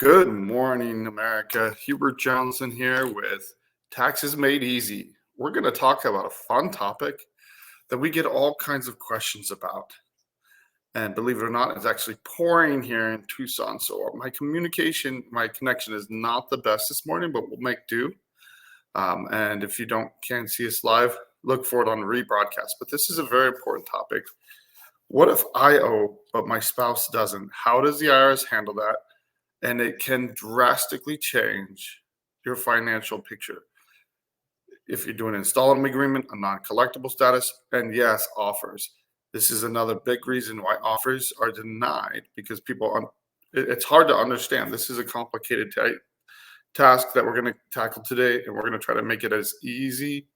Good morning, America. Hubert Johnson here with Taxes Made Easy. We're going to talk about a fun topic that we get all kinds of questions about. And believe it or not, it's actually pouring here in Tucson. So my connection is not the best this morning, but we'll make do. And if you can't see us live, look for it on rebroadcast. But this is a very important topic. What if I owe, but my spouse doesn't? How does the IRS handle that? And it can drastically change your financial picture. If you're doing an installment agreement, a non-collectible status, and yes, offers. This is another big reason why offers are denied because it's hard to understand. This is a complicated task that we're going to tackle today, and we're going to try to make it as easy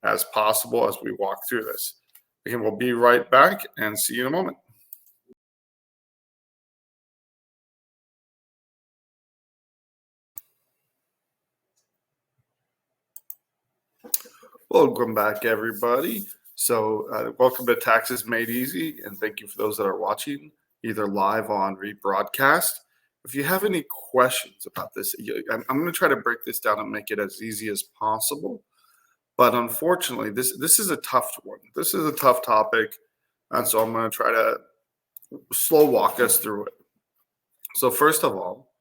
as possible as we walk through this. Again, we'll be right back and see you in a moment. Welcome back, everybody. So welcome to Taxes Made Easy, and thank you for those that are watching, either live on rebroadcast. If you have any questions about this, I'm going to try to break this down and make it as easy as possible. But unfortunately, this is a tough one. This is a tough topic, and so I'm going to try to slow walk us through it. So first of all,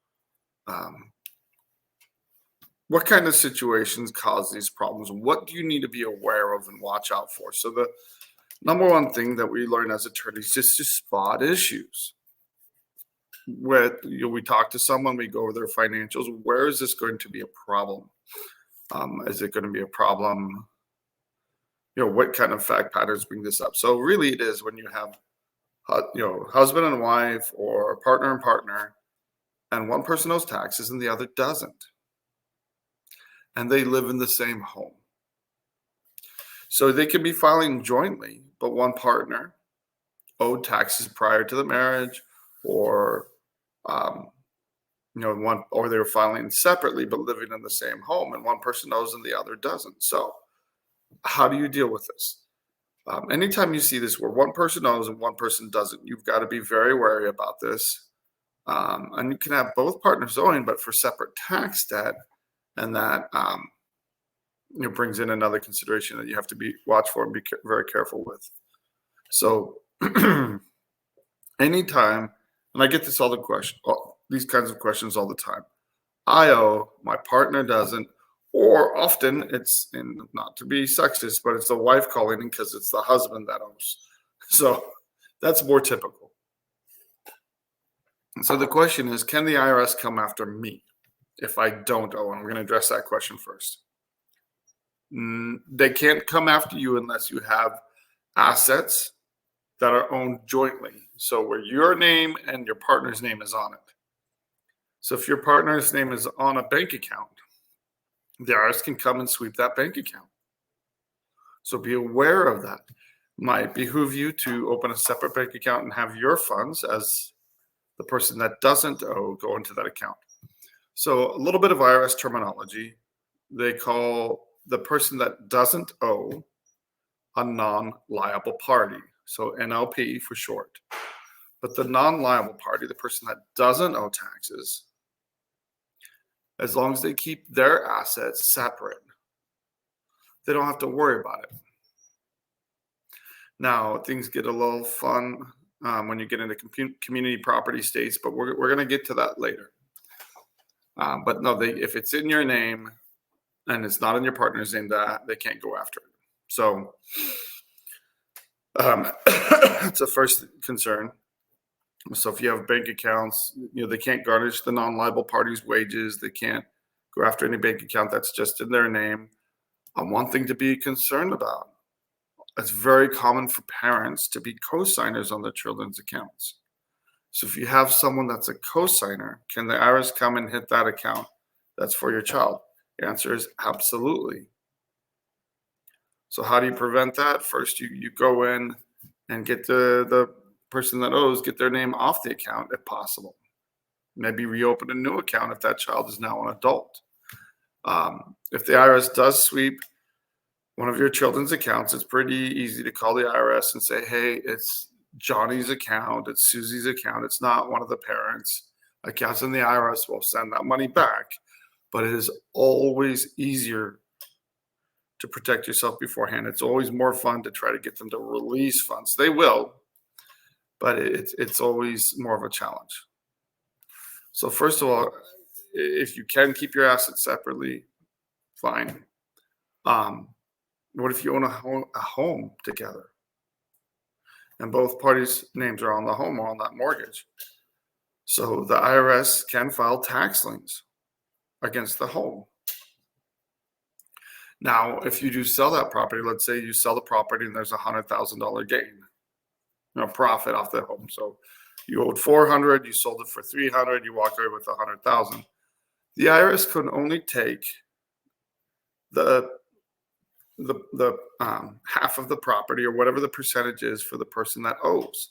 what kind of situations cause these problems? What do you need to be aware of and watch out for? So the number one thing that we learn as attorneys is to spot issues. We talk to someone, we go over their financials. Where is this going to be a problem? Is it going to be a problem? What kind of fact patterns bring this up? So really it is when you have, husband and wife or partner and partner, and one person owes taxes and the other doesn't. And they live in the same home. So they could be filing jointly, but one partner owed taxes prior to the marriage, or they were filing separately but living in the same home, and one person owes and the other doesn't. So how do you deal with this? Anytime you see this where one person owes and one person doesn't, you've got to be very wary about this. And you can have both partners owing, but for separate tax debt. And that brings in another consideration that you have to watch for and be very careful with. So anytime, and I get these kinds of questions all the time. I owe, my partner doesn't, or often it's, and not to be sexist, but it's the wife calling in because it's the husband that owes. So that's more typical. So the question is, can the IRS come after me if I don't owe? And we're going to address that question first. They can't come after you unless you have assets that are owned jointly. So where your name and your partner's name is on it. So if your partner's name is on a bank account, the IRS can come and sweep that bank account. So be aware of that. Might behoove you to open a separate bank account and have your funds as the person that doesn't owe go into that account. So a little bit of IRS terminology. They call the person that doesn't owe a non-liable party. So NLP for short. But the non-liable party, the person that doesn't owe taxes, as long as they keep their assets separate, they don't have to worry about it. Now, things get a little fun when you get into community property states, but we're going to get to that later. But no, if it's in your name and it's not in your partner's name, that they can't go after it. So that's the first concern. So if you have bank accounts, they can't garnish the non-liable party's wages. They can't go after any bank account that's just in their name. One thing to be concerned about. It's very common for parents to be co-signers on their children's accounts. So if you have someone that's a co-signer, can the IRS come and hit that account that's for your child? The answer is absolutely. So how do you prevent that? First, you go in and get the person that owes, get their name off the account if possible. Maybe reopen a new account if that child is now an adult. If the IRS does sweep one of your children's accounts, it's pretty easy to call the IRS and say, hey, it's Johnny's account, it's Susie's account, it's not one of the parents. accounts, and the IRS will send that money back. But it is always easier to protect yourself beforehand. It's always more fun to try to get them to release funds. They will, but it's always more of a challenge. So first of all, if you can keep your assets separately, fine. What if you own a home together and both parties' names are on the home or on that mortgage? So the IRS can file tax liens against the home. Now, if you do sell that property, let's say you sell the property and there's $100,000 gain, profit off the home. So you owed 400, you sold it for 300, you walk away with 100,000. The IRS can only take the half of the property or whatever the percentage is for the person that owes.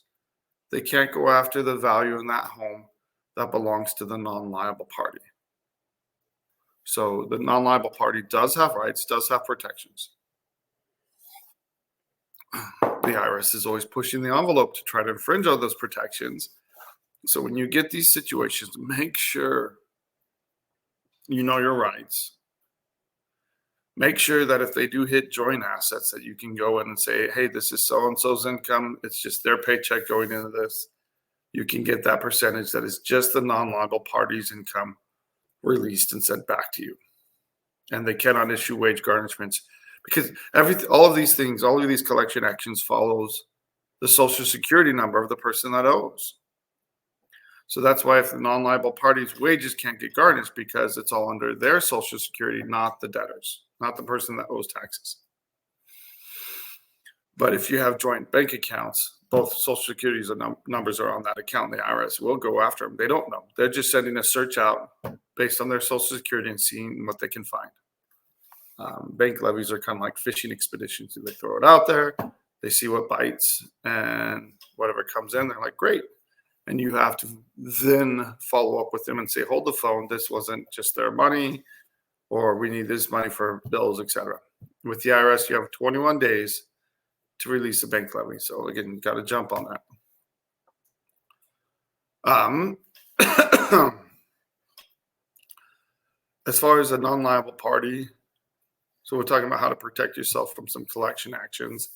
They can't go after the value in that home that belongs to the non-liable party. So the non-liable party does have rights, does have protections. The IRS is always pushing the envelope to try to infringe on those protections. So when you get these situations, make sure you know your rights. Make sure that if they do hit joint assets, that you can go in and say, hey, this is so-and-so's income. It's just their paycheck going into this. You can get that percentage that is just the non-liable party's income released and sent back to you. And they cannot issue wage garnishments because all of these things, all of these collection actions follows the social security number of the person that owes. So that's why if the non-liable party's wages can't get garnished, because it's all under their social security, not the debtors, not the person that owes taxes. But if you have joint bank accounts, both social securities and numbers are on that account, the IRS will go after them. They don't know. They're just sending a search out based on their social security and seeing what they can find. Bank levies are kind of like fishing expeditions. They throw it out there, they see what bites, and whatever comes in, they're like, great. And you have to then follow up with them and say, hold the phone, this wasn't just their money, or we need this money for bills, etc. With the IRS, you have 21 days to release a bank levy. So again, you got to jump on that. As far as a non-liable party, so we're talking about how to protect yourself from some collection actions.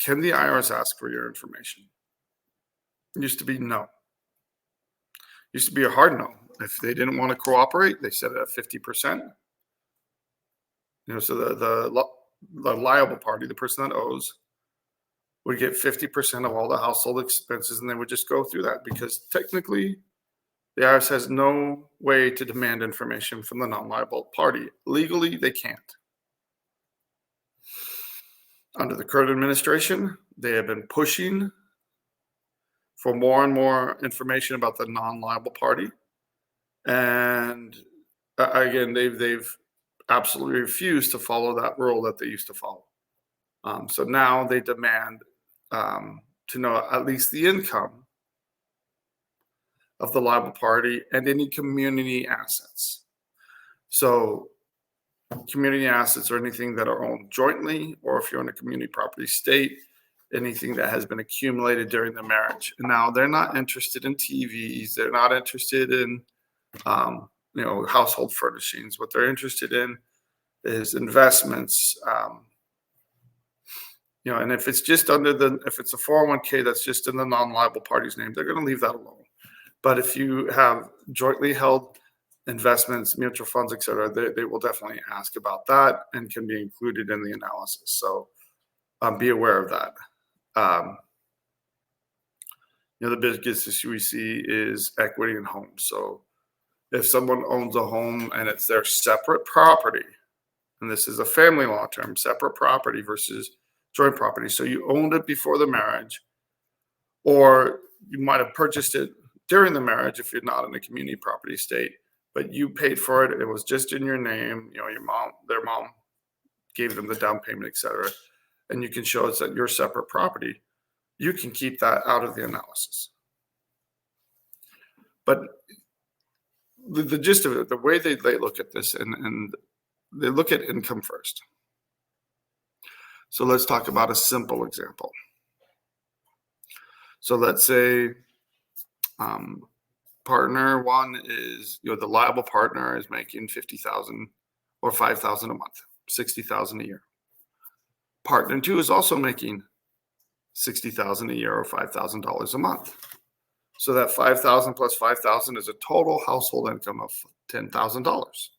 Can the IRS ask for your information? It used to be no. It used to be a hard no. If they didn't want to cooperate, they set it at 50%. So the liable party, the person that owes, would get 50% of all the household expenses, and they would just go through that because technically the IRS has no way to demand information from the non-liable party. Legally, they can't. Under the current administration, they have been pushing for more and more information about the non-liable party. And again, they've absolutely refused to follow that rule that they used to follow. So now they demand to know at least the income of the liable party and any community assets. So community assets are anything that are owned jointly, or if you're in a community property state, anything that has been accumulated during the marriage. And now they're not interested in TVs. They're not interested in, household furnishings. What they're interested in is investments. And if it's just if it's a 401k that's just in the non-liable party's name, they're going to leave that alone. But if you have jointly held investments, mutual funds, et cetera, they will definitely ask about that and can be included in the analysis. So be aware of that. The biggest issue we see is equity in homes. So if someone owns a home and it's their separate property, and this is a family law term, separate property versus joint property. So you owned it before the marriage, or you might have purchased it during the marriage if you're not in a community property state, but you paid for it. It was just in your name. Their mom gave them the down payment, et cetera. And you can show it's that your separate property. You can keep that out of the analysis. But the gist of it, the way they look at this, and they look at income first. So let's talk about a simple example. So let's say partner one is, the liable partner is making 50,000 or 5,000 a month, 60,000 a year. Partner two is also making 60,000 a year or $5,000 a month. So that 5,000 plus 5,000 is a total household income of $10,000.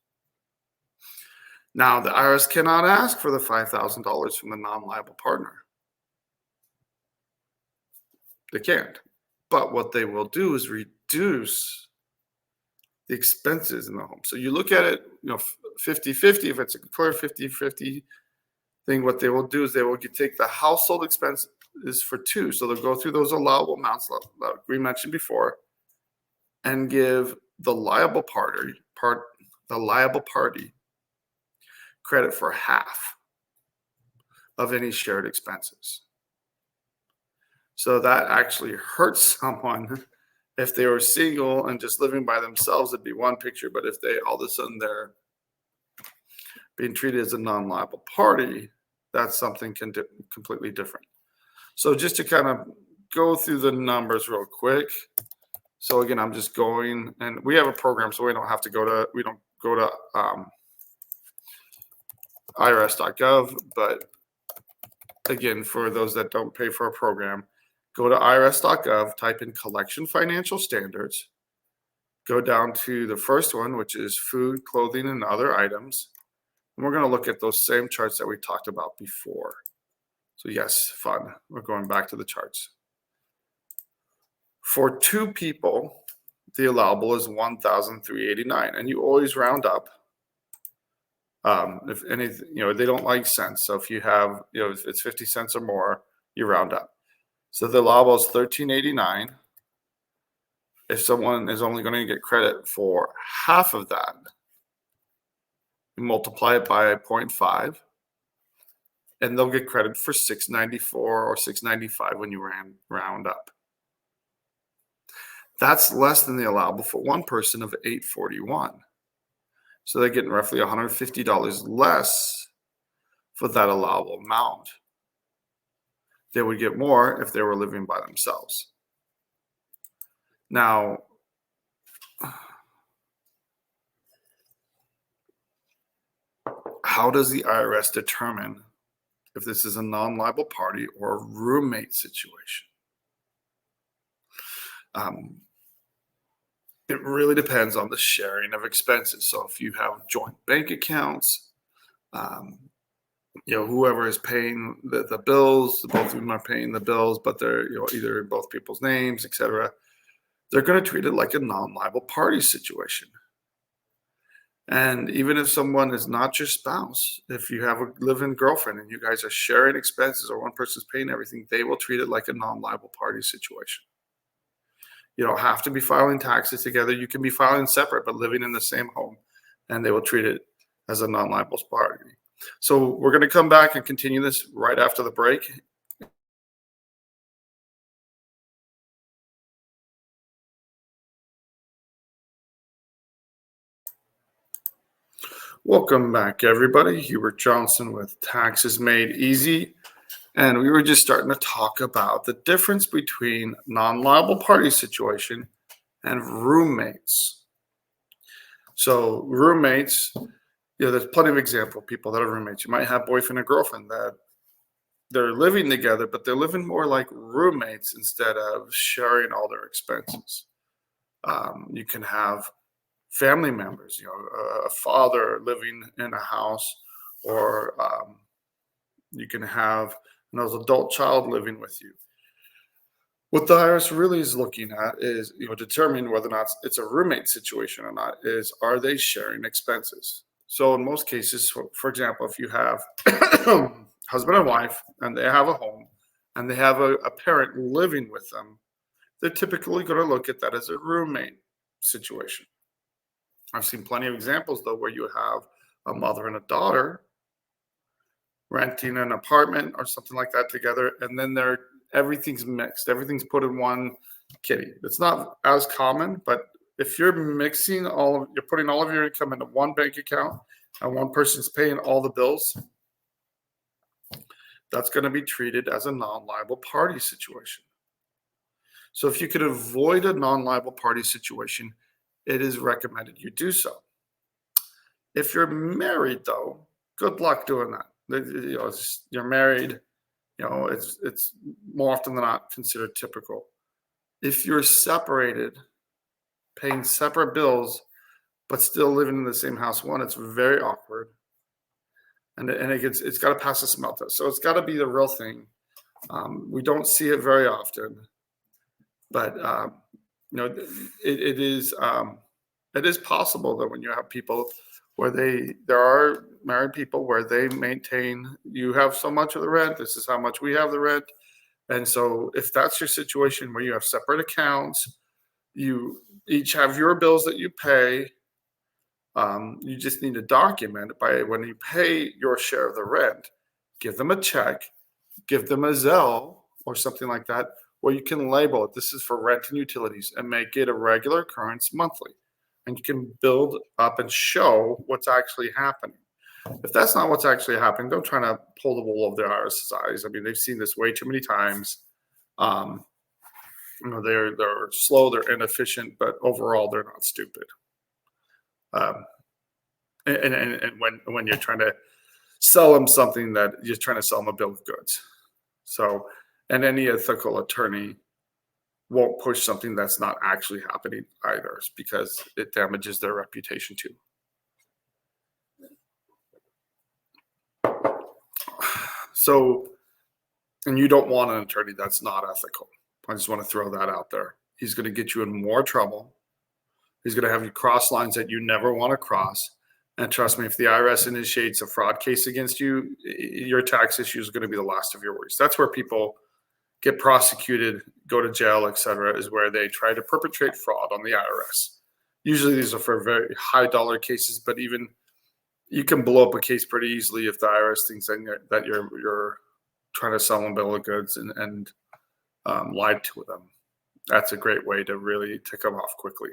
Now the IRS cannot ask for the $5,000 from the non-liable partner. They can't. But what they will do is reduce the expenses in the home. So you look at it, 50-50. If it's a clear 50-50 thing, what they will do is they will take the household expenses for two. So they'll go through those allowable amounts that we mentioned before and give the liable party credit for half of any shared expenses. So that actually hurts someone. If they were single and just living by themselves, it'd be one picture. But if they all of a sudden they're being treated as a non-liable party, that's something completely different. So just to kind of go through the numbers real quick. So again, I'm just going, and we have a program, so we don't go to irs.gov. But again, for those that don't pay for a program, go to irs.gov, type in collection financial standards, go down to the first one, which is food, clothing, and other items. And we're going to look at those same charts that we talked about before. So yes, fun. We're going back to the charts. For two people, the allowable is $1,389, and you always round up. If anything, they don't like cents. So if you have, if it's 50 cents or more, you round up. So the allowable is $1,389. If someone is only going to get credit for half of that, you multiply it by 0.5, and they'll get credit for $694 or $695 when you round up. That's less than the allowable for one person of $841. So they're getting roughly $150 less for that allowable amount. They would get more if they were living by themselves. Now, how does the IRS determine if this is a non-liable party or a roommate situation? It really depends on the sharing of expenses. So if you have joint bank accounts, whoever is paying the bills, both of them are paying the bills, but they're either in both people's names, etc. They're going to treat it like a non-liable party situation. And even if someone is not your spouse, if you have a live-in girlfriend and you guys are sharing expenses or one person's paying everything, they will treat it like a non-liable party situation. You don't have to be filing taxes together. You can be filing separate, but living in the same home, and they will treat it as a non-liable party. So we're going to come back and continue this right after the break. Welcome back, everybody. Hubert Johnson with Taxes Made Easy. And we were just starting to talk about the difference between non-liable party situation and roommates. So roommates, there's plenty of example of people that are roommates. You might have boyfriend and girlfriend that they're living together, but they're living more like roommates instead of sharing all their expenses. You can have family members, a father living in a house, or you can have an adult child living with you. What the IRS really is looking at is, determining whether or not it's a roommate situation or not, is are they sharing expenses? So in most cases, for example, if you have husband and wife and they have a home and they have a parent living with them, they're typically going to look at that as a roommate situation. I've seen plenty of examples, though, where you have a mother and a daughter renting an apartment or something like that together, and then everything's mixed. Everything's put in one kitty. It's not as common, but if you're putting all of your income into one bank account and one person's paying all the bills, that's going to be treated as a non-liable party situation. So if you could avoid a non-liable party situation, it is recommended you do so. If you're married, though, good luck doing that. You're married, it's more often than not considered typical. If you're separated, paying separate bills, but still living in the same house, one, it's very awkward, and it's got to pass a smell test. So it's got to be the real thing. We don't see it very often, but it is possible that when you have people where there are married people where they maintain, you have so much of the rent, this is how much we have the rent. And so if that's your situation where you have separate accounts, you each have your bills that you pay, you just need to document it by when you pay your share of the rent, give them a check, give them a Zelle or something like that, where you can label it, this is for rent and utilities, and make it a regular occurrence monthly. And you can build up and show what's actually happening. If that's not what's actually happening, don't try to pull the wool over the IRS's eyes. I mean, they've seen this way too many times. They're slow, they're inefficient, but overall, they're not stupid. And when you're trying to sell them something, that you're trying to sell them a bill of goods. So, and any ethical attorney won't push something that's not actually happening either, because it damages their reputation too. So, and you don't want an attorney that's not ethical. I just want to throw that out there. He's going to get you in more trouble. He's going to have you cross lines that you never want to cross. And trust me, if the IRS initiates a fraud case against you, your tax issue is going to be the last of your worries. That's where people get prosecuted, go to jail, etc., is where they try to perpetrate fraud on the IRS. Usually these are for very high dollar cases, but even you can blow up a case pretty easily if the IRS thinks that you're trying to sell them a bill of goods and lied to them. That's a great way to really tick them off quickly.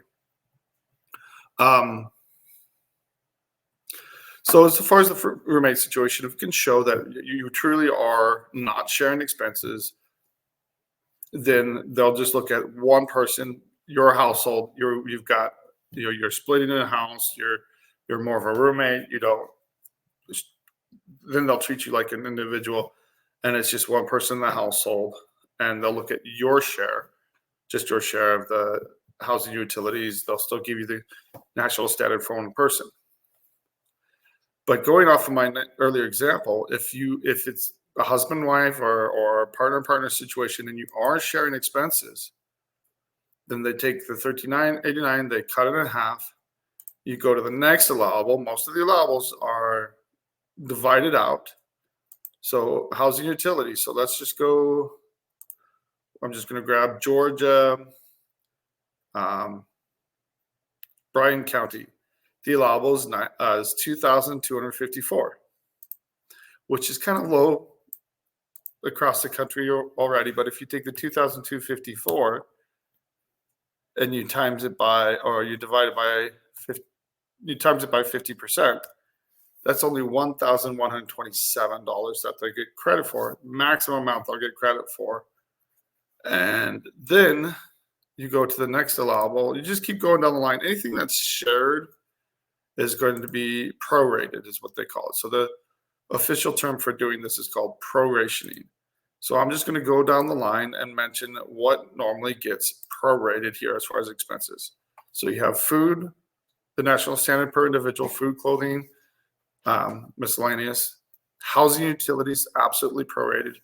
So as far as the roommate situation, if you can show that you truly are not sharing expenses, then they'll just look at one person, your household. You've got, you're splitting in a house. You're more of a roommate. Then they'll treat you like an individual, and it's just one person in the household, and they'll look at your share, just your share of the housing utilities. They'll still give you the national standard for one person. But going off of my earlier example, if it's a husband-wife or a partner-partner situation and you are sharing expenses, then they take the $1,389, they cut it in half. You go to the next allowable. Most of the allowables are divided out. So housing utilities. So let's just go. I'm just going to grab Georgia, Bryan County. The allowable is $2,254, which is kind of low across the country already. But if you take the $2,254 and you times it by, or you divide it by 50, you times it by 50%, that's only $1,127 that they get credit for. Maximum amount they'll get credit for. And then you go to the next allowable. You just keep going down the line. Anything that's shared is going to be prorated, is what they call it. So the official term for doing this is called prorationing. So I'm just going to go down the line and mention what normally gets prorated here as far as expenses. So you have food, the national standard per individual, food, clothing, miscellaneous, housing utilities, absolutely prorated.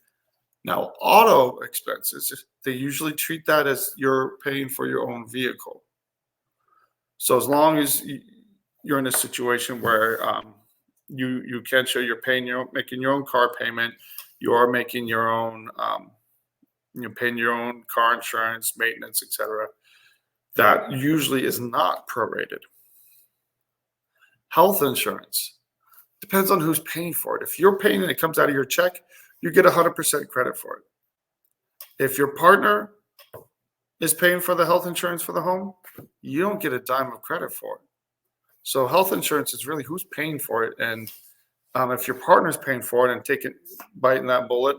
Now, auto expenses, they usually treat that as you're paying for your own vehicle. So as long as you're in a situation where you can show you're making your own car payment, you are making your own, you're paying your own car insurance, maintenance, etc. That usually is not prorated. Health insurance depends on who's paying for it. If you're paying and it comes out of your check, you get 100% credit for it. If your partner is paying for the health insurance for the home, you don't get a dime of credit for it. So health insurance is really who's paying for it. And if your partner's paying for it and biting that bullet,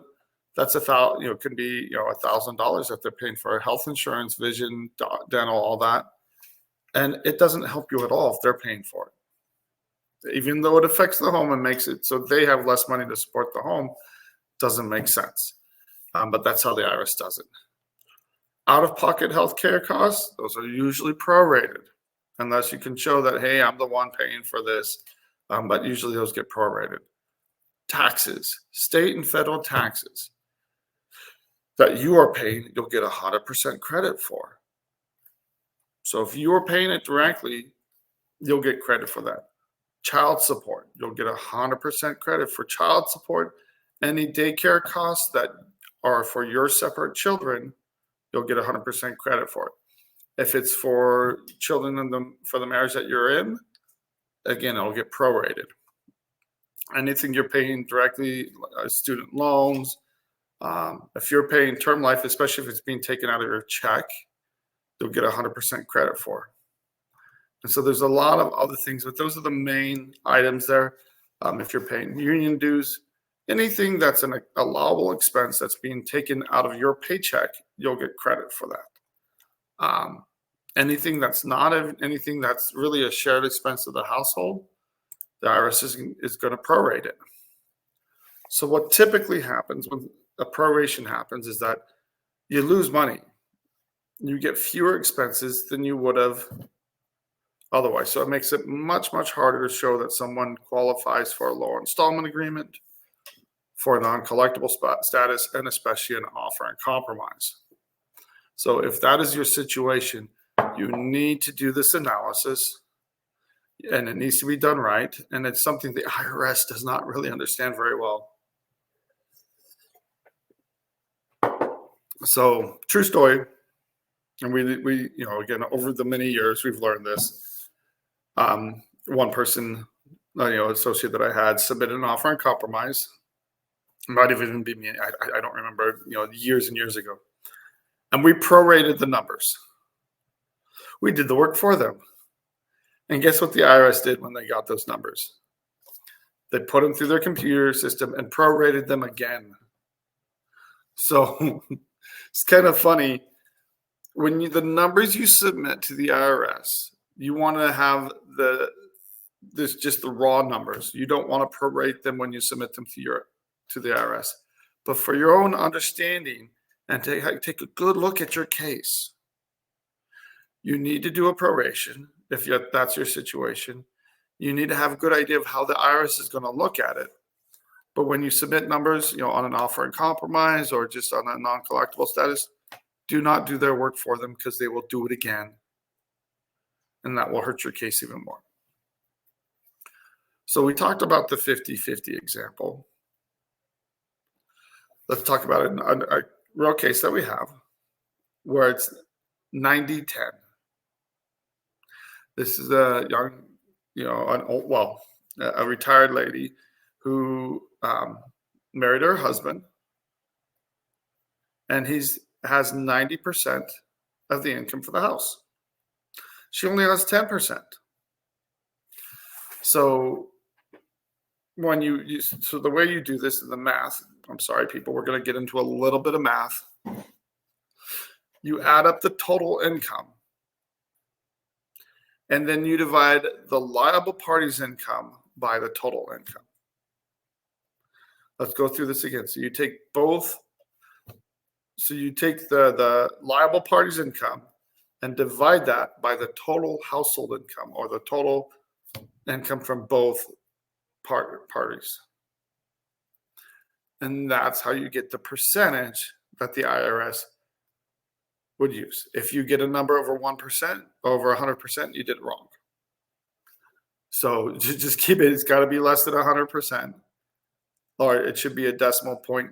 That's could be $1,000 that they're paying for health insurance, vision, dental, all that, and it doesn't help you at all if they're paying for it. Even though it affects the home and makes it so they have less money to support the home, doesn't make sense. But that's how the IRS does it. Out-of-pocket health care costs, those are usually prorated, unless you can show that, hey, I'm the one paying for this, but usually those get prorated. Taxes, state and federal taxes that you are paying, you'll get 100% credit for. So if you are paying it directly, you'll get credit for that. Child support, you'll get 100% credit for child support. Any daycare costs that are for your separate children, you'll get 100% credit for it. If it's for children for the marriage that you're in, again, it'll get prorated. Anything you're paying directly, student loans, if you're paying term life, especially if it's being taken out of your check, you'll get 100% credit for. And so there's a lot of other things, but those are the main items there. If you're paying union dues, anything that's an allowable expense that's being taken out of your paycheck, you'll get credit for that. Anything that's not anything that's really a shared expense of the household, the IRS is going to prorate it. So what typically happens when a proration happens is that you lose money. You get fewer expenses than you would have otherwise. So it makes it much, much harder to show that someone qualifies for a lower installment agreement, for a non-collectible status, and especially an offer and compromise. So if that is your situation, you need to do this analysis, and it needs to be done right. And it's something the IRS does not really understand very well. So true story. And we again, over the many years, we've learned this. One person, associate that I had submitted an offer and compromise. It might have even been me. I don't remember, years and years ago. And we prorated the numbers. We did the work for them. And guess what the IRS did when they got those numbers? They put them through their computer system and prorated them again. So it's kind of funny. When the numbers you submit to the IRS, you want to have just the raw numbers. You don't want to prorate them when you submit them to the IRS. But for your own understanding and take a good look at your case, you need to do a proration if that's your situation. You need to have a good idea of how the IRS is going to look at it. But when you submit numbers, on an offer and compromise or just on a non-collectible status, do not do their work for them, because they will do it again. And that will hurt your case even more. So we talked about the 50-50 example. Let's talk about a real case that we have where it's 90-10. This is a young, a retired lady who married her husband, and has 90% of the income for the house. She only has 10%. So so the way you do this in the math, I'm sorry, people, we're going to get into a little bit of math. You add up the total income, and then you divide the liable party's income by the total income. Let's go through this again. So you take the liable party's income and divide that by the total household income, or the total income from both parties. And that's how you get the percentage that the IRS would use. If you get a number over 1%, over 100%, you did it wrong. So just keep it. It's got to be less than 100%, or it should be a decimal point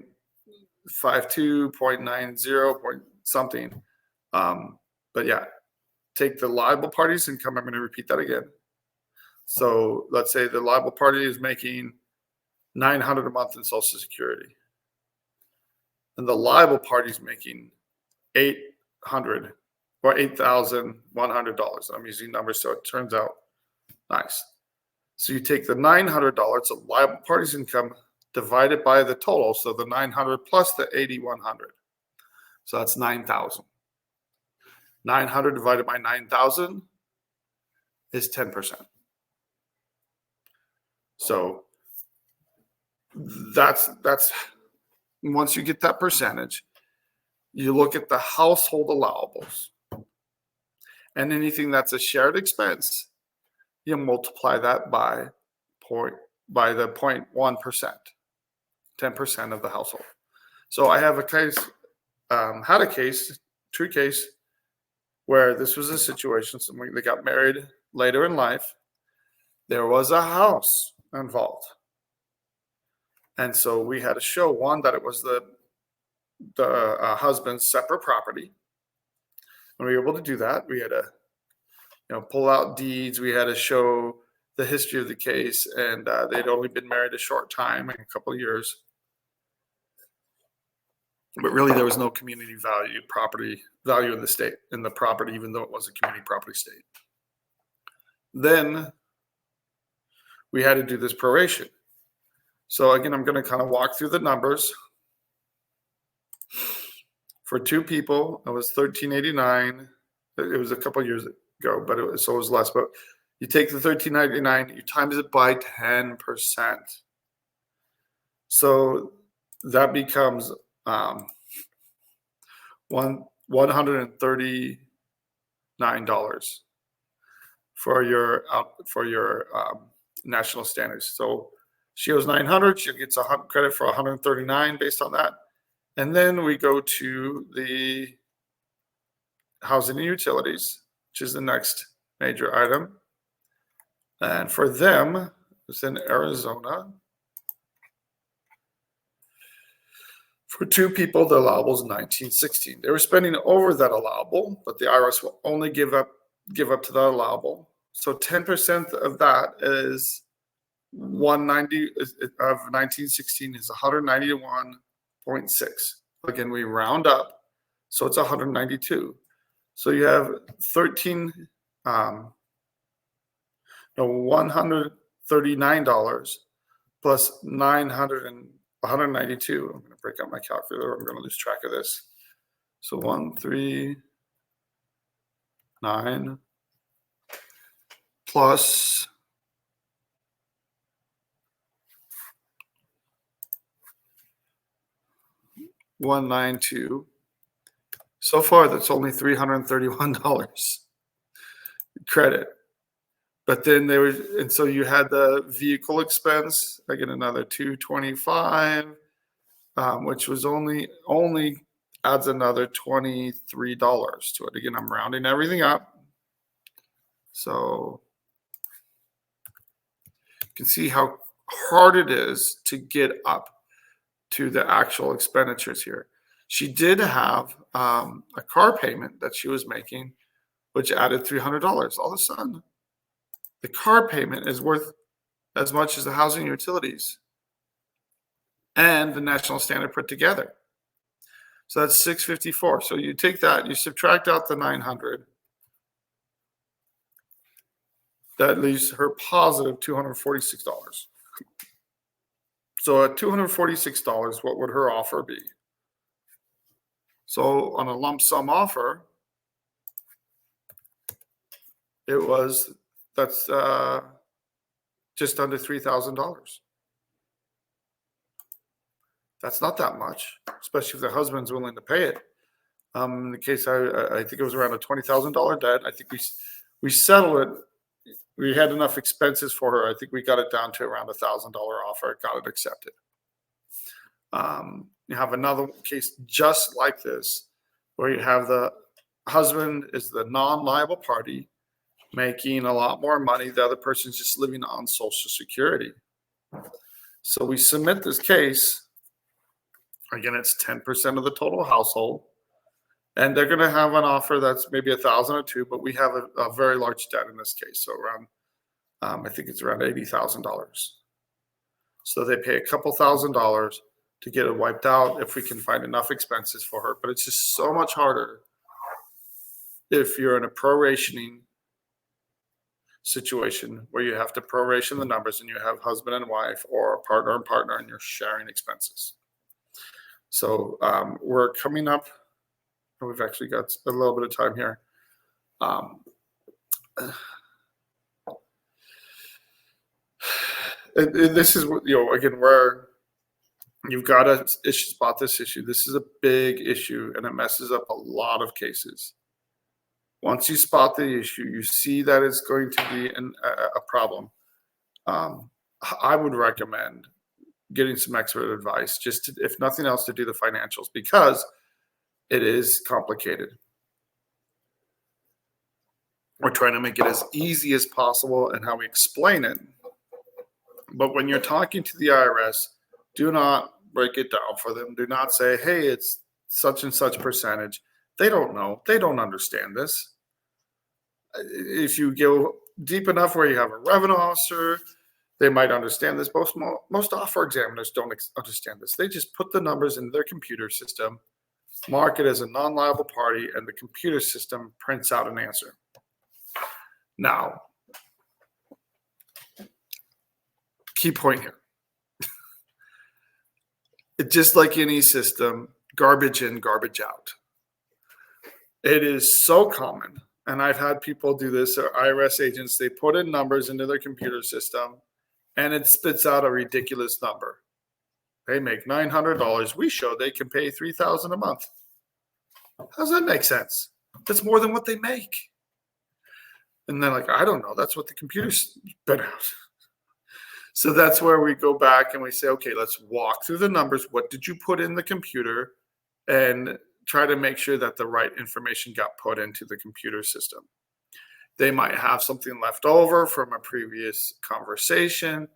0.52, 0.90, point something. But yeah, take the liable party's income. I'm going to repeat that again. So let's say the liable party is making $900 a month in Social Security, and the liable party is making $800 or $8,100. I'm using numbers, so it turns out nice. So you take the $900 of liable party's income, divided by the total. So the 900 plus the 8,100. So that's 9,000. 900 divided by 9,000 is 10%. So that's once you get that percentage, you look at the household allowables, and anything that's a shared expense, you multiply that by the 0.1%, 10% of the household. So I have a case, true case, where this was a situation. They got married later in life. There was a house involved. And so we had to show, one, that it was the husband's separate property. And we were able to do that. We had to, pull out deeds. We had to show the history of the case, and they'd only been married a short time, a couple of years. But really, there was no community property value in the property, even though it was a community property state. Then we had to do this proration. So again, I'm going to kind of walk through the numbers. For two people, it was $1,389. It was a couple of years ago, but it was less. But you take the $1,399, you times it by 10%. So that becomes $139 for your national standards. So she owes 900. She gets credit for 139 based on that. And then we go to the housing and utilities, which is the next major item. And for them, it's in Arizona. For two people, the allowable is $1,916. They were spending over that allowable, but the IRS will only give up to the allowable. So 10% of that is 190 of 1916 is 191.6. Again, we round up, so it's 192. So you have $139 plus 192. I'm going to break out my calculator. I'm going to lose track of this. So 139 plus 192. So far, that's only $331 credit. But then so you had the vehicle expense, again, another $225, which was only adds another $23 to it. Again, I'm rounding everything up. So you can see how hard it is to get up to the actual expenditures here. She did have a car payment that she was making, which added $300. All of a sudden, the car payment is worth as much as the housing and utilities and the national standard put together. So that's $654. So you take that, you subtract out the 900. That leaves her positive $246. So at $246, what would her offer be? So on a lump sum offer, that's just under $3,000. That's not that much, especially if the husband's willing to pay it. In the case, I think it was around a $20,000 debt. I think we settled it. We had enough expenses for her. I think we got it down to around $1,000 offer. Got it accepted. You have another case just like this, where you have the husband is the non-liable party, making a lot more money. The other person's just living on Social Security. So we submit this case. Again, it's 10% of the total household. And they're going to have an offer that's maybe $1,000 or $2,000, but we have a very large debt in this case. So around, I think it's around $80,000. So they pay a couple $1,000 to get it wiped out if we can find enough expenses for her. But it's just so much harder if you're in a prorationing situation where you have to proration the numbers and you have husband and wife or partner and partner and you're sharing expenses. So we're coming up, and we've actually got a little bit of time here. And this is, again, where you've got to spot this issue. This is a big issue, and it messes up a lot of cases. Once you spot the issue, you see that it's going to be a problem. I would recommend getting some expert advice, just to, if nothing else, to do the financials, because it is complicated. We're trying to make it as easy as possible in how we explain it. But when you're talking to the IRS, do not break it down for them. Do not say, hey, it's such and such percentage. They don't know. They don't understand this. If you go deep enough where you have a revenue officer, they might understand this. Most offer examiners don't understand this. They just put the numbers in their computer system, mark it as a non-liable party, and the computer system prints out an answer. Now, key point here. Just like any system, garbage in, garbage out. It is so common, and I've had people do this, or IRS agents, they put in numbers into their computer system, and it spits out a ridiculous number. They make $900. We show they can pay $3,000 a month. How does that make sense? That's more than what they make. And they're like, I don't know. That's what the computer spit out. So that's where we go back and we say, okay, let's walk through the numbers. What did you put in the computer? And try to make sure that the right information got put into the computer system. They might have something left over from a previous conversation.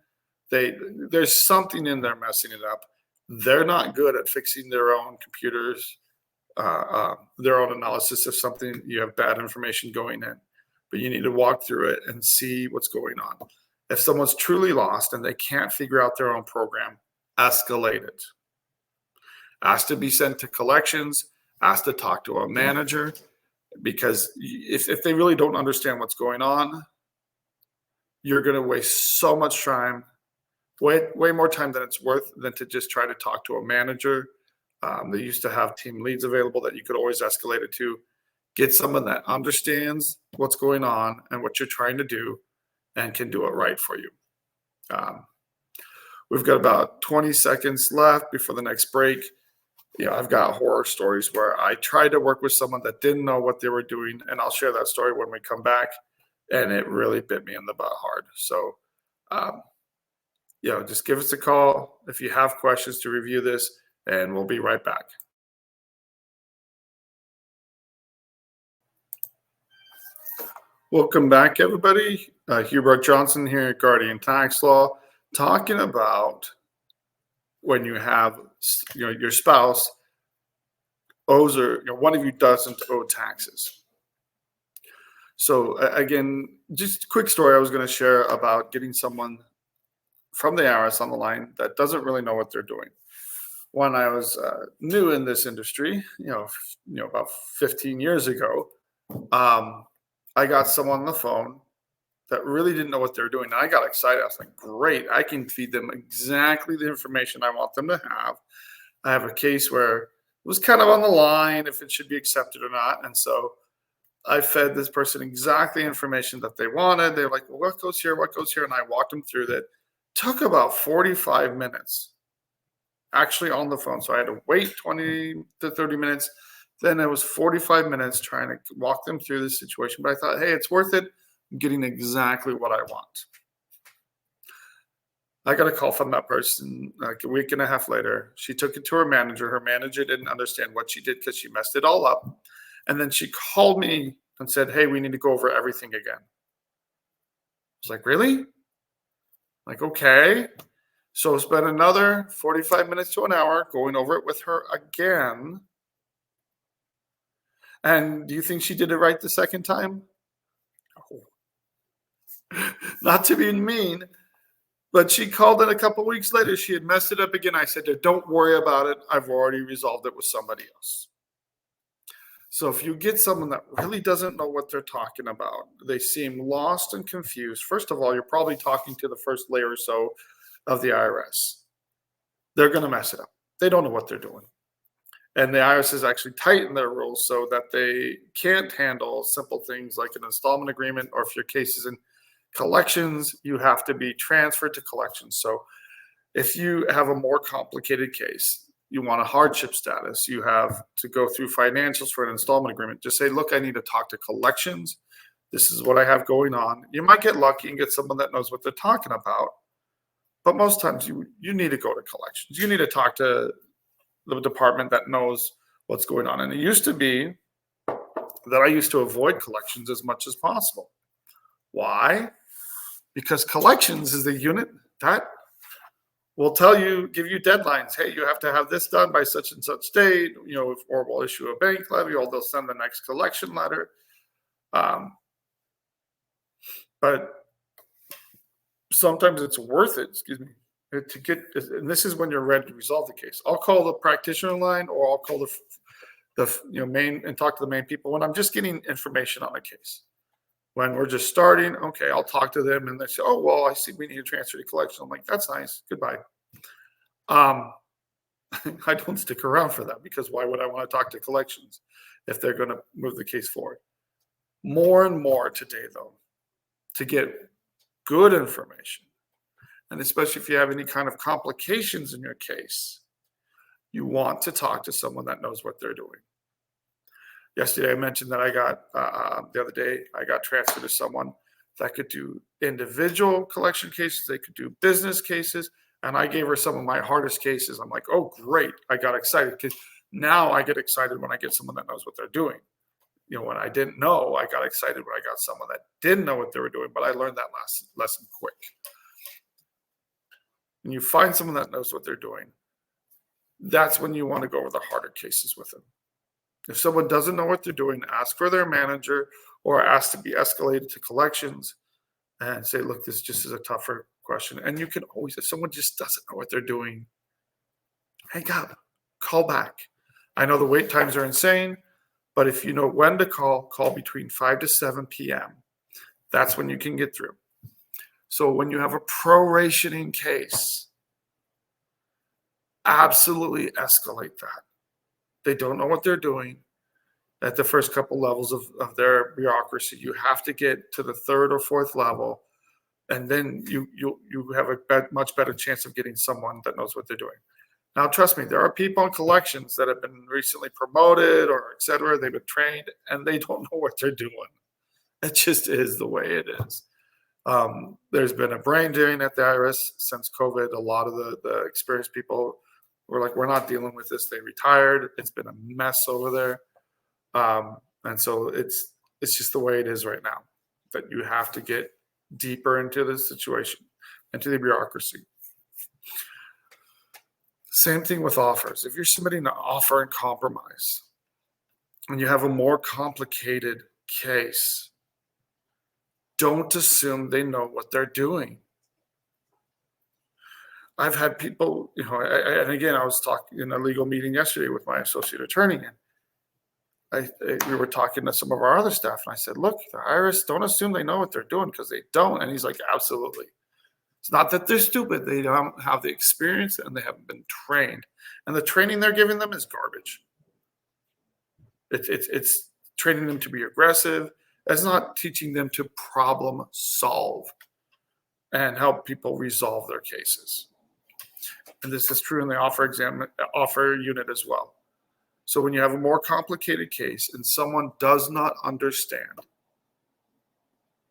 There's something in there messing it up. They're not good at fixing their own computers, their own analysis of something. You have bad information going in, but you need to walk through it and see what's going on. If someone's truly lost and they can't figure out their own program, escalate it. Ask to be sent to collections, ask to talk to a manager, because if they really don't understand what's going on, you're going to waste so much time, way more time than it's worth, than to just try to talk to a manager. They used to have team leads available that you could always escalate it to. Get someone that understands what's going on and what you're trying to do and can do it right for you. We've got about 20 seconds left before the next break. I've got horror stories where I tried to work with someone that didn't know what they were doing, and I'll share that story when we come back, and it really bit me in the butt hard. So, just give us a call if you have questions to review this, and we'll be right back. Welcome back, everybody. Hubert Johnson here at Guardian Tax Law, talking about when you have, your spouse owes, or one of you doesn't owe taxes. So again, just a quick story I was going to share about getting someone from the IRS on the line that doesn't really know what they're doing. When I was new in this industry, about 15 years ago, I got someone on the phone that really didn't know what they were doing. And I got excited. I was like, great, I can feed them exactly the information I want them to have. I have a case where it was kind of on the line if it should be accepted or not. And so I fed this person exactly the information that they wanted. They're like, well, what goes here? What goes here? And I walked them through that. Took about 45 minutes actually on the phone. So I had to wait 20 to 30 minutes. Then it was 45 minutes trying to walk them through the situation. But I thought, hey, it's worth it. I'm getting exactly what I want. I got a call from that person like a week and a half later. She took it to her manager. Her manager didn't understand what she did because she messed it all up. And then she called me and said, hey, we need to go over everything again. I was like, really? Like, okay. So spent another 45 minutes to an hour going over it with her again. And do you think she did it right the second time? No. Not to be mean, but she called in a couple weeks later. She had messed it up again. I said to her, don't worry about it. I've already resolved it with somebody else. So if you get someone that really doesn't know what they're talking about, they seem lost and confused. First of all, you're probably talking to the first layer or so of the IRS. They're going to mess it up. They don't know what they're doing. And the IRS has actually tightened their rules so that they can't handle simple things like an installment agreement, or if your case is in collections, you have to be transferred to collections. So if you have a more complicated case, you want a hardship status, you have to go through financials for an installment agreement, just say, look, I need to talk to collections. This is what I have going on. You might get lucky and get someone that knows what they're talking about. But most times you need to go to collections. You need to talk to the department that knows what's going on. And it used to be that I used to avoid collections as much as possible. Why? Because collections is the unit that will tell you, give you deadlines. Hey, you have to have this done by such and such date, or we'll issue a bank levy, or they'll send the next collection letter. But sometimes it's worth it, to get, and this is when you're ready to resolve the case. I'll call the practitioner line, or I'll call the main and talk to the main people when I'm just getting information on a case. When we're just starting, okay, I'll talk to them, and they say, oh, well, I see we need to transfer to collection. I'm like, that's nice. Goodbye. I don't stick around for that, because why would I want to talk to collections if they're going to move the case forward? More and more today, though, to get good information, and especially if you have any kind of complications in your case, you want to talk to someone that knows what they're doing. Yesterday, I mentioned that I got, the other day, I got transferred to someone that could do individual collection cases. They could do business cases. And I gave her some of my hardest cases. I'm like, oh, great. I got excited, because now I get excited when I get someone that knows what they're doing. When I didn't know, I got excited when I got someone that didn't know what they were doing. But I learned that lesson quick. When you find someone that knows what they're doing, that's when you want to go over the harder cases with them. If someone doesn't know what they're doing, ask for their manager, or ask to be escalated to collections, and say, look, this just is a tougher question. And you can always, if someone just doesn't know what they're doing, hang up, call back. I know the wait times are insane, but if you know when to call between 5 to 7 p.m. That's when you can get through. So when you have a prorationing case, absolutely escalate that. They don't know what they're doing at the first couple levels of their bureaucracy. You have to get to the third or fourth level, and then you have a much better chance of getting someone that knows what they're doing. Now, trust me, there are people in collections that have been recently promoted, or et cetera. They've been trained, and they don't know what they're doing. It just is the way it is. There's been a brain drain at the IRS since COVID. A lot of the experienced people were like, we're not dealing with this. They retired. It's been a mess over there. And so it's just the way it is right now, that you have to get deeper into the situation, into the bureaucracy. Same thing with offers. If you're submitting an offer in compromise and you have a more complicated case, don't assume they know what they're doing. I've had people, and again, I was talking in a legal meeting yesterday with my associate attorney, and we were talking to some of our other staff, and I said, look, the IRS, don't assume they know what they're doing, because they don't. And he's like, absolutely. It's not that they're stupid. They don't have the experience, and they haven't been trained. And the training they're giving them is garbage. It's training them to be aggressive. It's not teaching them to problem solve and help people resolve their cases. And this is true in the offer unit as well. So when you have a more complicated case and someone does not understand,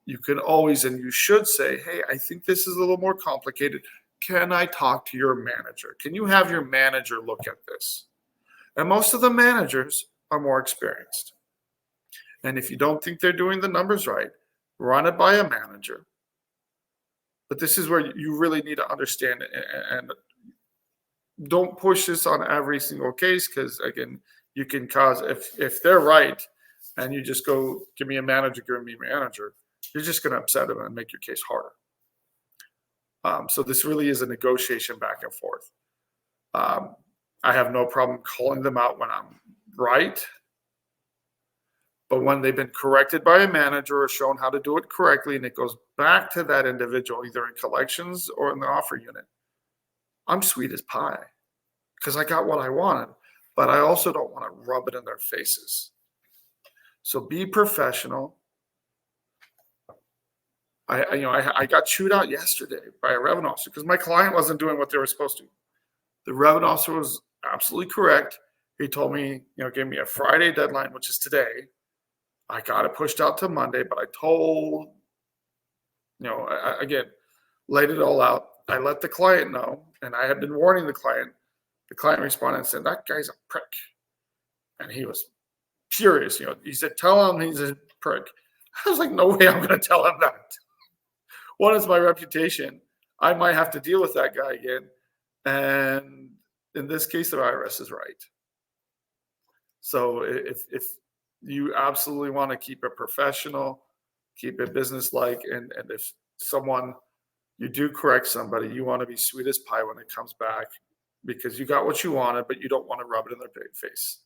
you can always, and you should say, hey, I think this is a little more complicated. Can I talk to your manager? Can you have your manager look at this? And most of the managers are more experienced. And if you don't think they're doing the numbers right, run it by a manager. But this is where you really need to understand it, and don't push this on every single case, because again, you can cause, if they're right and you just go, give me a manager, you're just going to upset them and make your case harder. So this really is a negotiation back and forth. I have no problem calling them out when I'm right, But when they've been corrected by a manager or shown how to do it correctly, and it goes back to that individual, either in collections or in the offer unit, I'm sweet as pie because I got what I wanted, but I also don't want to rub it in their faces. So be professional. I got chewed out yesterday by a revenue officer because my client wasn't doing what they were supposed to. The revenue officer was absolutely correct. He told me, gave me a Friday deadline, which is today. I got it pushed out to Monday, but I told, again, laid it all out. I let the client know, and I had been warning the client. The client responded and said, "That guy's a prick." And he was furious. He said, "Tell him he's a prick." I was like, "No way I'm going to tell him that." One is my reputation. I might have to deal with that guy again. And in this case, the IRS is right. So if you absolutely want to keep it professional, keep it business-like, and if you do correct somebody, you want to be sweet as pie when it comes back because you got what you wanted, but you don't want to rub it in their face.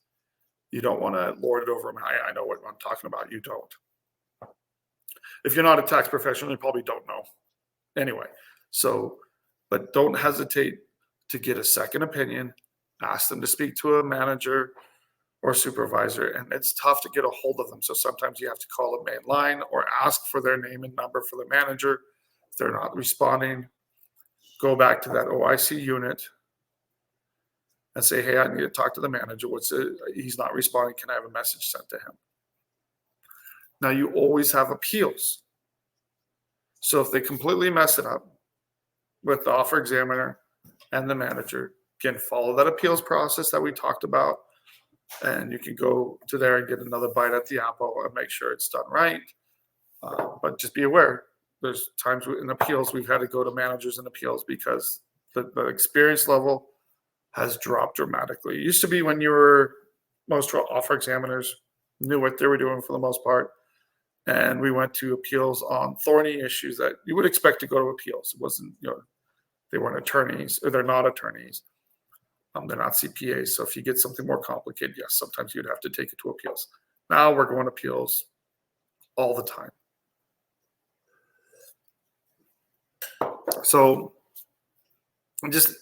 You don't want to lord it over them. I know what I'm talking about. You don't. If you're not a tax professional, you probably don't know. Anyway, but don't hesitate to get a second opinion. Ask them to speak to a manager or supervisor, and it's tough to get a hold of them. So sometimes you have to call a main line or ask for their name and number for the manager. If they're not responding, go back to that OIC unit and say, "Hey, I need to talk to the manager. He's not responding. Can I have a message sent to him?" Now, you always have appeals. So if they completely mess it up with the offer examiner and the manager, again, follow that appeals process that we talked about, and you can go to there and get another bite at the apple and make sure it's done right. But just be aware, there's times in appeals we've had to go to managers in appeals because the experience level has dropped dramatically. It used to be when most offer examiners knew what they were doing for the most part. And we went to appeals on thorny issues that you would expect to go to appeals. It wasn't, they weren't attorneys, or they're not attorneys. They're not CPAs. So if you get something more complicated, yes, sometimes you'd have to take it to appeals. Now we're going to appeals all the time. So just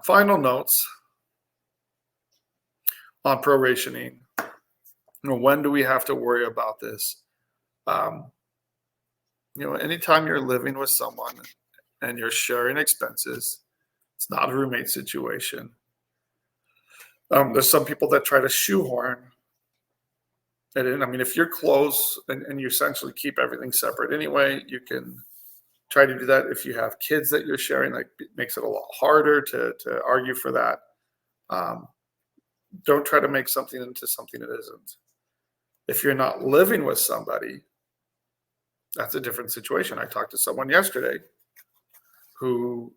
final notes on prorationing. When do we have to worry about this? Anytime you're living with someone and you're sharing expenses, it's not a roommate situation. There's some people that try to shoehorn it in. I mean, if you're close and you essentially keep everything separate anyway, you can try to do that. If you have kids that you're sharing, that makes it a lot harder to argue for that. Don't try to make something into something it isn't. If you're not living with somebody, that's a different situation. I talked to someone yesterday who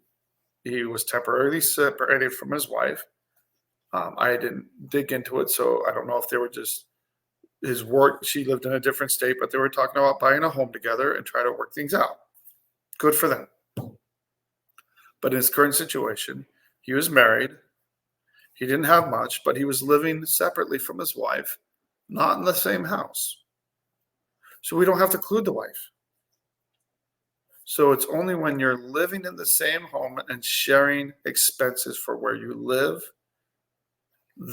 he was temporarily separated from his wife. I didn't dig into it, so I don't know if they were just his work. She lived in a different state, but they were talking about buying a home together and try to work things out. Good for them. But in his current situation, he was married. He didn't have much, but he was living separately from his wife, not in the same house. So we don't have to include the wife. So it's only when you're living in the same home and sharing expenses for where you live,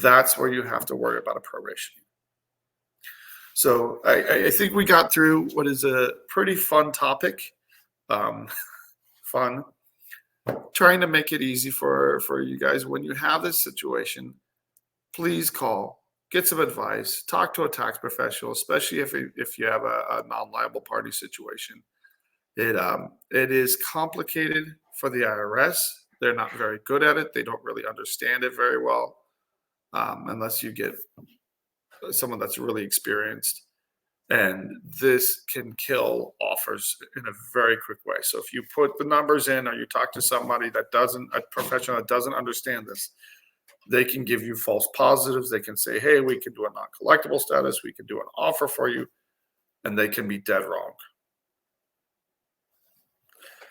that's where you have to worry about a proration. So I think we got through what is a pretty fun topic. Fun. Trying to make it easy for you guys. When you have this situation, please call. Get some advice. Talk to a tax professional, especially if you have a non-liable party situation. It is complicated for the IRS. They're not very good at it. They don't really understand it very well, unless you get someone that's really experienced. And this can kill offers in a very quick way. So if you put the numbers in, or you talk to somebody a professional that doesn't understand this, they can give you false positives. They can say, "Hey, we can do a non-collectible status. We can do an offer for you," and they can be dead wrong.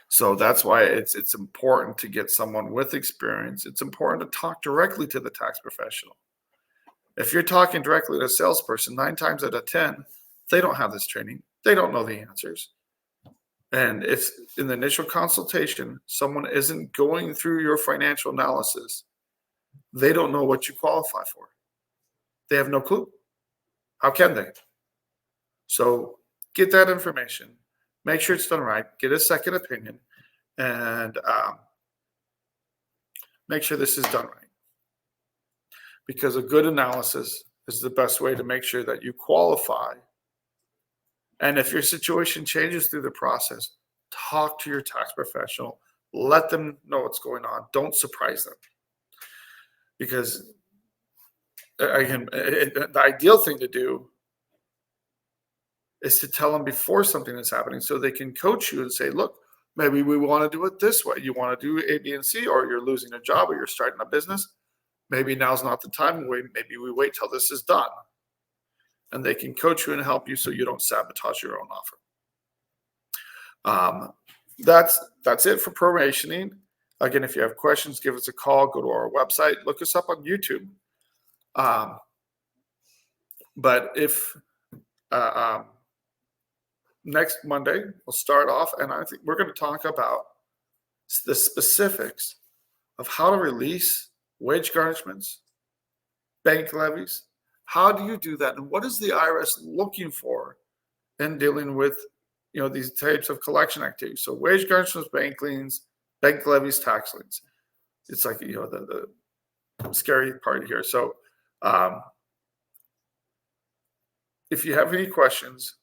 So that's why it's important to get someone with experience. It's important to talk directly to the tax professional. If you're talking directly to a salesperson, 9 times out of 10, they don't have this training. They don't know the answers. And if in the initial consultation, someone isn't going through your financial analysis, they don't know what you qualify for. They have no clue. How can they? So get that information. Make sure it's done right. Get a second opinion. And make sure this is done right. Because a good analysis is the best way to make sure that you qualify. And if your situation changes through the process, talk to your tax professional. Let them know what's going on. Don't surprise them. Because, again, the ideal thing to do is to tell them before something is happening so they can coach you and say, look, maybe we want to do it this way. You want to do A, B, and C, or you're losing a job or you're starting a business. Maybe now's not the time. Maybe we wait till this is done. And they can coach you and help you so you don't sabotage your own offer. That's it for prorationing. Again, if you have questions, give us a call. Go to our website. Look us up on YouTube. But if next Monday, we'll start off, and I think we're going to talk about the specifics of how to release wage garnishments, bank levies. How do you do that? And what is the IRS looking for in dealing with, these types of collection activities? So wage garnishments, bank liens, bank levies, tax liens. It's like, the scary part here. So if you have any questions,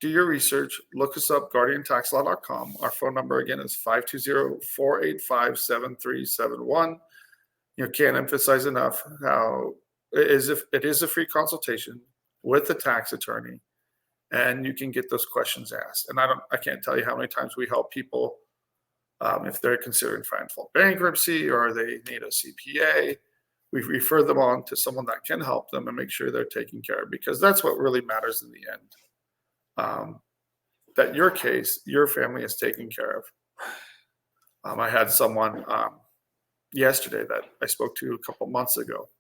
do your research. Look us up, guardiantaxlaw.com. Our phone number, again, is 520-485-7371. Can't emphasize enough how it is a free consultation with a tax attorney, and you can get those questions asked. And I can't tell you how many times we help people if they're considering full bankruptcy or they need a CPA. We refer them on to someone that can help them and make sure they're taken care of, because that's what really matters in the end. That your case, your family is taken care of. I had someone yesterday that I spoke to a couple months ago.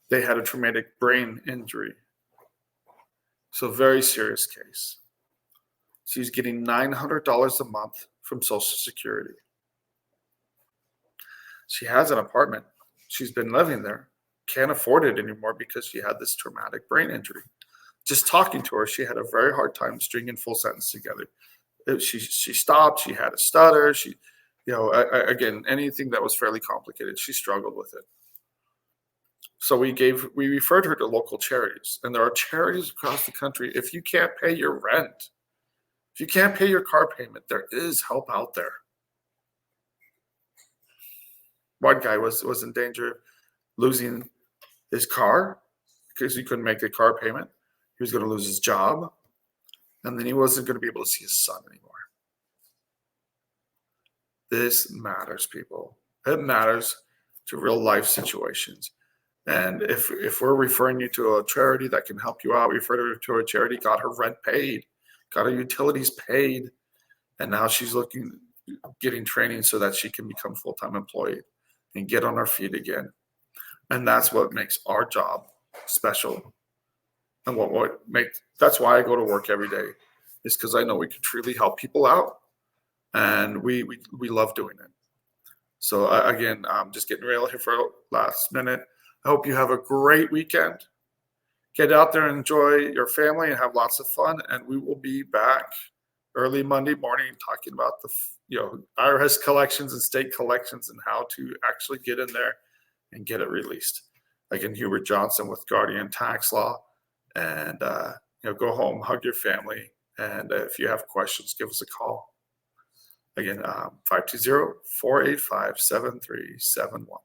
They had a traumatic brain injury. So very serious case. She's getting $900 a month from Social Security. She has an apartment. She's been living there. Can't afford it anymore because she had this traumatic brain injury. Just talking to her, she had a very hard time stringing full sentences together. She stopped. She had a stutter. Again, anything that was fairly complicated, she struggled with it. So we referred her to local charities, and there are charities across the country. If you can't pay your rent, if you can't pay your car payment, there is help out there. One guy was in danger of losing his car because he couldn't make the car payment. He was going to lose his job, and then he wasn't going to be able to see his son anymore. This matters, people. It matters to real life situations. And if we're referring you to a charity that can help you out, refer her to a charity, got her rent paid, got her utilities paid, and now she's getting training so that she can become full-time employee and get on her feet again. And that's what makes our job special. And that's why I go to work every day, is because I know we can truly help people out, and we love doing it. So again, I'm just getting real here for last minute. I hope you have a great weekend. Get out there and enjoy your family and have lots of fun. And we will be back early Monday morning talking about the IRS collections and state collections and how to actually get in there and get it released. Again, Hubert Johnson with Guardian Tax Law. And go home, hug your family. And if you have questions, give us a call. Again, 520-485-7371.